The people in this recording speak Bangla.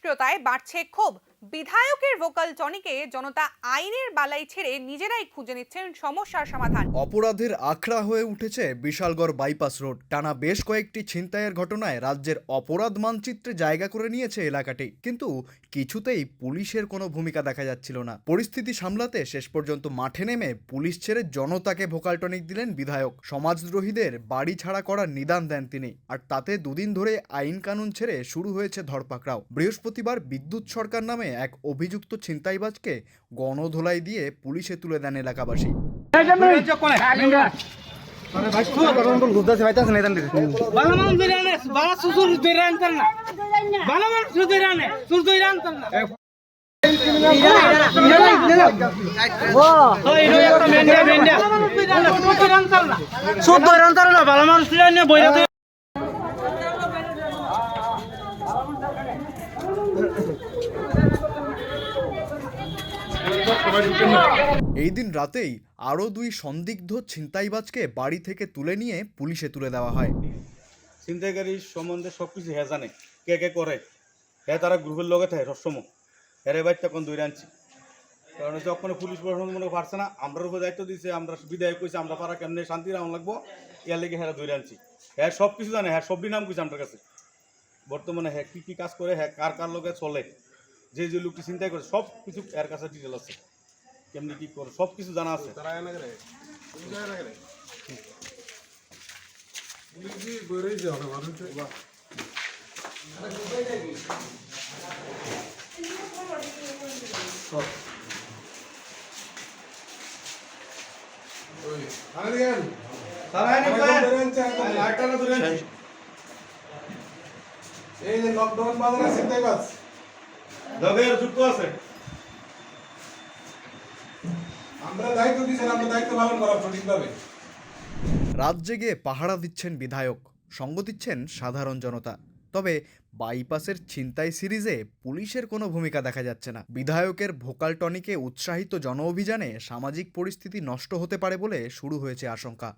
সক্রিয়তায় বাড়ছে ক্ষোভ। বিধায়কের ভোকাল টনিকে জনতা আইনের বালাই ছেড়ে নিজেরাই খুঁজে নিচ্ছেন সমস্যার সমাধান। অপরাধের আখড়া হয়ে উঠেছে বিশালগড় বাইপাস রোড। টানা বেশ কয়েকটি ছিনতাইয়ের ঘটনায় রাজ্যের অপরাধ মানচিত্রে জায়গা করে নিয়েছে এলাকাটি, কিন্তু কিছুতেই পুলিশের কোনো ভূমিকা দেখা যাচ্ছিল না। পরিস্থিতি সামলাতে শেষ পর্যন্ত মাঠে নেমে পুলিশ ছেড়ে জনতাকে ভোকাল টনিক দিলেন বিধায়ক। সমাজদ্রোহীদের বাড়ি ছাড়া করার নিদান দেন তিনি, আর তাতে দুদিন ধরে আইন কানুন ছেড়ে শুরু হয়েছে ধরপাকড়াও। বৃহস্পতিবার বিদ্যুৎ সরকার নামে এক অভিযুক্ত ছিনতাইবাজকে গণধোলাই দিয়ে পুলিশে তুলে দেন এলাকাবাসী। এই দিন রাতেই আরও দুই সন্দিগ্ধ ছিনতাইবাজকে বাড়ি থেকে তুলে নিয়ে পুলিশে তুলে দেওয়া হয়। ছিনতাইকারী সম্বন্ধে সব কিছু হ্যাঁ জানে, কে কে করে, হ্যাঁ তারা গ্রুপের লগে থাকে সবসময়। হ্যাঁ ভাই তখন দৌড়ে আনছি, কারণ হচ্ছে ওখানে পুলিশ প্রশাসন মনে পারছে না, আমরার উপর দায়িত্ব দিয়েছে, আমরা বিদায় কইছি আমরা পারা কেমনে শান্তি রাখুন লাগবো, এর লেগে হ্যাঁ দৌড়ে আনছি। হ্যাঁ সব কিছু জানে, হ্যাঁ সবই নাম কইছে আমার কাছে। বর্তমানে হ্যাঁ কী কী কাজ করে, হ্যাঁ কার কার লগে চলে, যে যে লোকটি চিন্তাই করে সব কিছু এর কাছে ডিটেল আছে, কেমনি কী করে সব কিছু জানা আছে। এই যে লকডাউন বাজারে ছিনতাইবাজ যুক্ত আছে, আমরা দায়িত্ব দিয়েছেন, আমরা দায়িত্ব পালন করা সঠিকভাবে। রাত জেগে পাহারা দিচ্ছেন বিধায়ক, সঙ্গ দিচ্ছেন সাধারণ জনতা। তবে বাইপাসের ছিনতাই সিরিজে পুলিশের কোনো ভূমিকা দেখা যাচ্ছে না। বিধায়কের ভোকাল টনিকে উৎসাহিত জন অভিযানে সামাজিক পরিস্থিতি নষ্ট হতে পারে বলে শুরু হয়েছে আশঙ্কা।